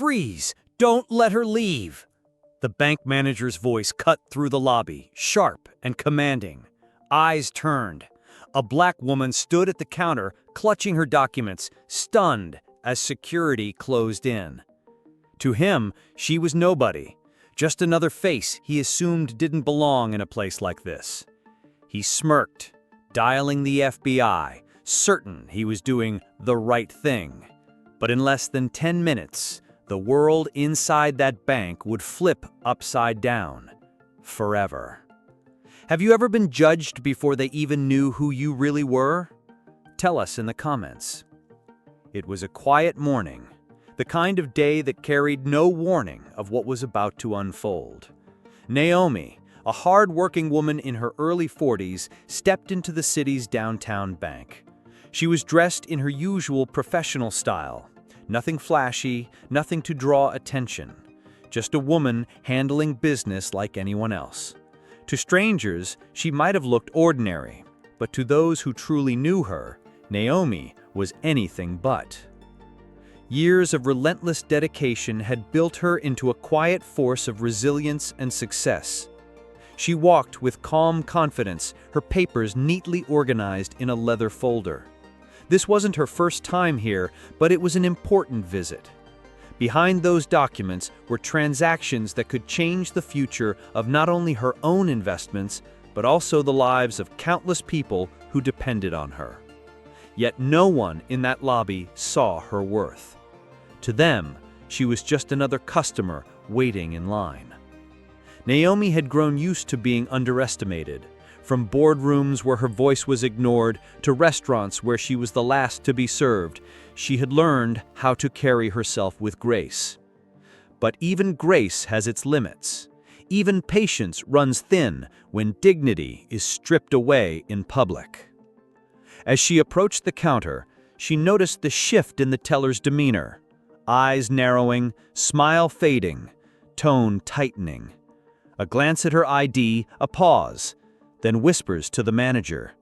Freeze! Don't let her leave! The bank manager's voice cut through the lobby, sharp and commanding. Eyes turned. A black woman stood at the counter, clutching her documents, stunned as security closed in. To him, she was nobody, just another face he assumed didn't belong in a place like this. He smirked, dialing the FBI, certain he was doing the right thing. But in less than 10 minutes, the world inside that bank would flip upside down. Forever. Have you ever been judged before they even knew who you really were? Tell us in the comments. It was a quiet morning, the kind of day that carried no warning of what was about to unfold. Naomi, a hard-working woman in her early 40s, stepped into the city's downtown bank. She was dressed in her usual professional style. Nothing flashy, nothing to draw attention. Just a woman handling business like anyone else. To strangers, she might have looked ordinary, but to those who truly knew her, Naomi was anything but. Years of relentless dedication had built her into a quiet force of resilience and success. She walked with calm confidence, her papers neatly organized in a leather folder. This wasn't her first time here, but it was an important visit. Behind those documents were transactions that could change the future of not only her own investments, but also the lives of countless people who depended on her. Yet no one in that lobby saw her worth. To them, she was just another customer waiting in line. Naomi had grown used to being underestimated. From boardrooms where her voice was ignored to restaurants where she was the last to be served, she had learned how to carry herself with grace. But even grace has its limits. Even patience runs thin when dignity is stripped away in public. As she approached the counter, she noticed the shift in the teller's demeanor. Eyes narrowing, smile fading, tone tightening. A glance at her ID, a pause, then whispers to the manager.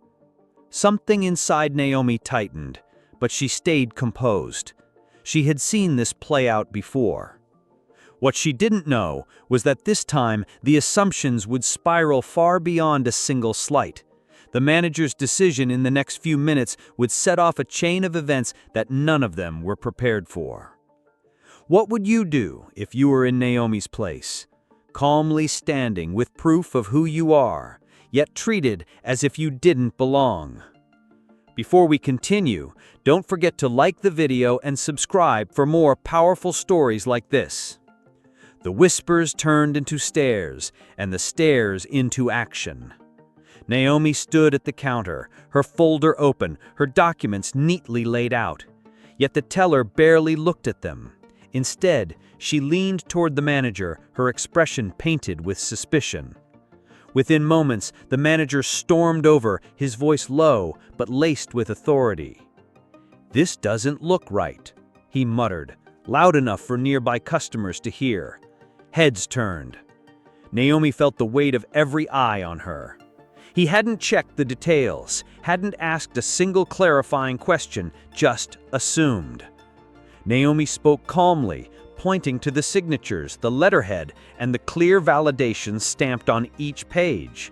Something inside Naomi tightened, but she stayed composed. She had seen this play out before. What she didn't know was that this time the assumptions would spiral far beyond a single slight. The manager's decision in the next few minutes would set off a chain of events that none of them were prepared for. What would you do if you were in Naomi's place? Calmly standing with proof of who you are, yet treated as if you didn't belong. Before we continue, don't forget to like the video and subscribe for more powerful stories like this. The whispers turned into stares, and the stares into action. Naomi stood at the counter, her folder open, her documents neatly laid out. Yet the teller barely looked at them. Instead, she leaned toward the manager, her expression painted with suspicion. Within moments, the manager stormed over, his voice low but laced with authority. "This doesn't look right," he muttered, loud enough for nearby customers to hear. Heads turned. Naomi felt the weight of every eye on her. He hadn't checked the details, hadn't asked a single clarifying question, just assumed. Naomi spoke calmly, pointing to the signatures, the letterhead, and the clear validation stamped on each page.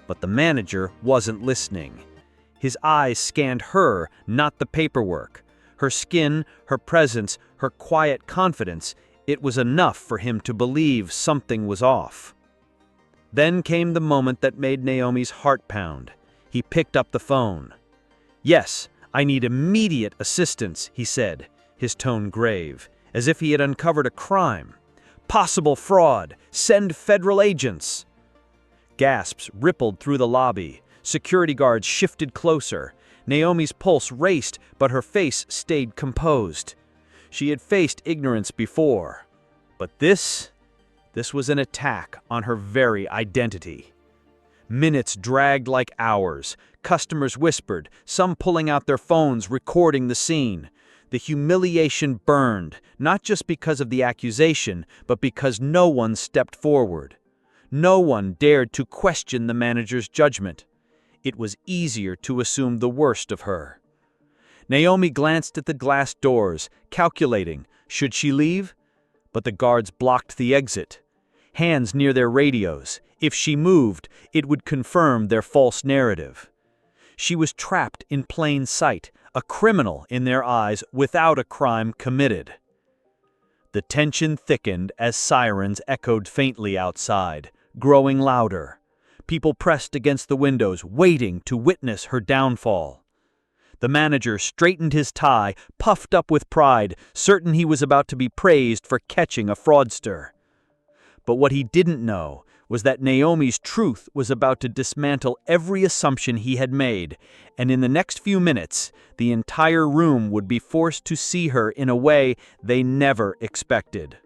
But the manager wasn't listening. His eyes scanned her, not the paperwork. Her skin, her presence, her quiet confidence, it was enough for him to believe something was off. Then came the moment that made Naomi's heart pound. He picked up the phone. "Yes, I need immediate assistance," he said, his tone grave, as if he had uncovered a crime. "Possible fraud! Send federal agents!" Gasps rippled through the lobby. Security guards shifted closer. Naomi's pulse raced, but her face stayed composed. She had faced ignorance before. But this was an attack on her very identity. Minutes dragged like hours. Customers whispered, some pulling out their phones, recording the scene. The humiliation burned, not just because of the accusation, but because no one stepped forward. No one dared to question the manager's judgment. It was easier to assume the worst of her. Naomi glanced at the glass doors, calculating, should she leave? but the guards blocked the exit. Hands near their radios. If she moved, it would confirm their false narrative. She was trapped in plain sight, a criminal in their eyes without a crime committed. The tension thickened as sirens echoed faintly outside, growing louder. People pressed against the windows, waiting to witness her downfall. The manager straightened his tie, puffed up with pride, certain he was about to be praised for catching a fraudster. But what he didn't know was that Naomi's truth was about to dismantle every assumption he had made, and in the next few minutes, the entire room would be forced to see her in a way they never expected.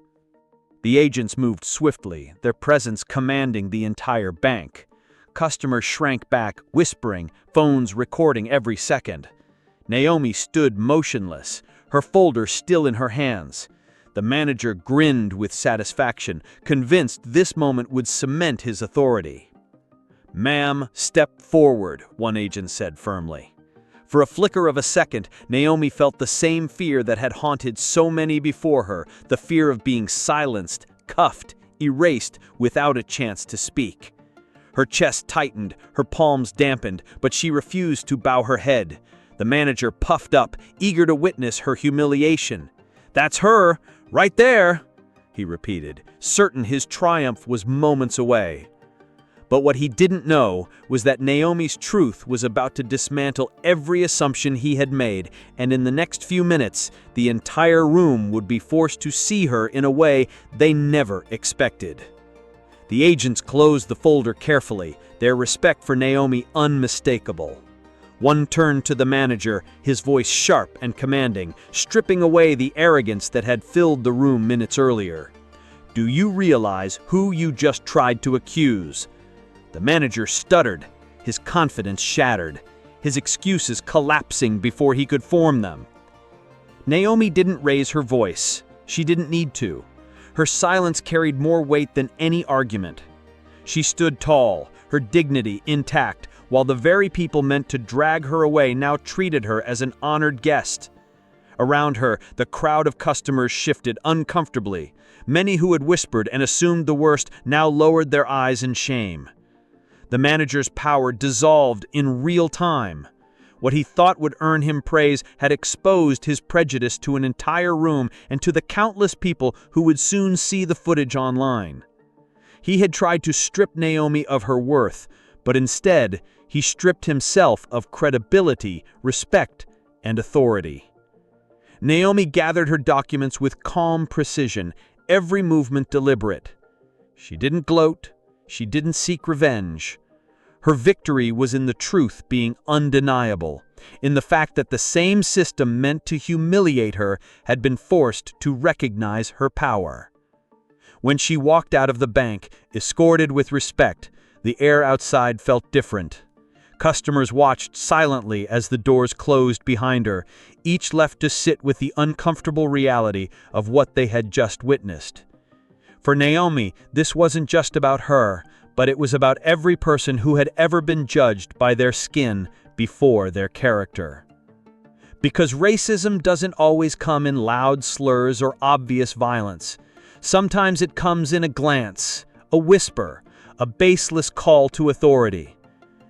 The agents moved swiftly, their presence commanding the entire bank. Customers shrank back, whispering, phones recording every second. Naomi stood motionless, her folder still in her hands. The manager grinned with satisfaction, convinced this moment would cement his authority. "Ma'am, step forward," one agent said firmly. For a flicker of a second, Naomi felt the same fear that had haunted so many before her, the fear of being silenced, cuffed, erased without a chance to speak. Her chest tightened, her palms dampened, but she refused to bow her head. The manager puffed up, eager to witness her humiliation. "That's her, right there," he repeated, certain his triumph was moments away. But what he didn't know was that Naomi's truth was about to dismantle every assumption he had made, and in the next few minutes, the entire room would be forced to see her in a way they never expected. The agents closed the folder carefully, their respect for Naomi unmistakable. One turned to the manager, his voice sharp and commanding, stripping away the arrogance that had filled the room minutes earlier. "Do you realize who you just tried to accuse?" The manager stuttered, his confidence shattered, his excuses collapsing before he could form them. Naomi didn't raise her voice. She didn't need to. Her silence carried more weight than any argument. She stood tall, her dignity intact, while the very people meant to drag her away now treated her as an honored guest. Around her, the crowd of customers shifted uncomfortably. Many who had whispered and assumed the worst now lowered their eyes in shame. The manager's power dissolved in real time. What he thought would earn him praise had exposed his prejudice to an entire room and to the countless people who would soon see the footage online. He had tried to strip Naomi of her worth, but instead, he stripped himself of credibility, respect, and authority. Naomi gathered her documents with calm precision, every movement deliberate. She didn't gloat. She didn't seek revenge. Her victory was in the truth being undeniable, in the fact that the same system meant to humiliate her had been forced to recognize her power. When she walked out of the bank, escorted with respect, the air outside felt different. Customers watched silently as the doors closed behind her, each left to sit with the uncomfortable reality of what they had just witnessed. For Naomi, this wasn't just about her, but it was about every person who had ever been judged by their skin before their character. Because racism doesn't always come in loud slurs or obvious violence. Sometimes it comes in a glance, a whisper, a baseless call to authority.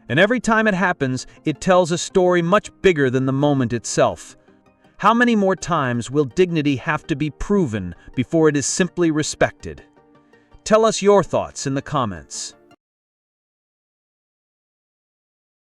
And every time it happens, it tells a story much bigger than the moment itself. How many more times will dignity have to be proven before it is simply respected? Tell us your thoughts in the comments.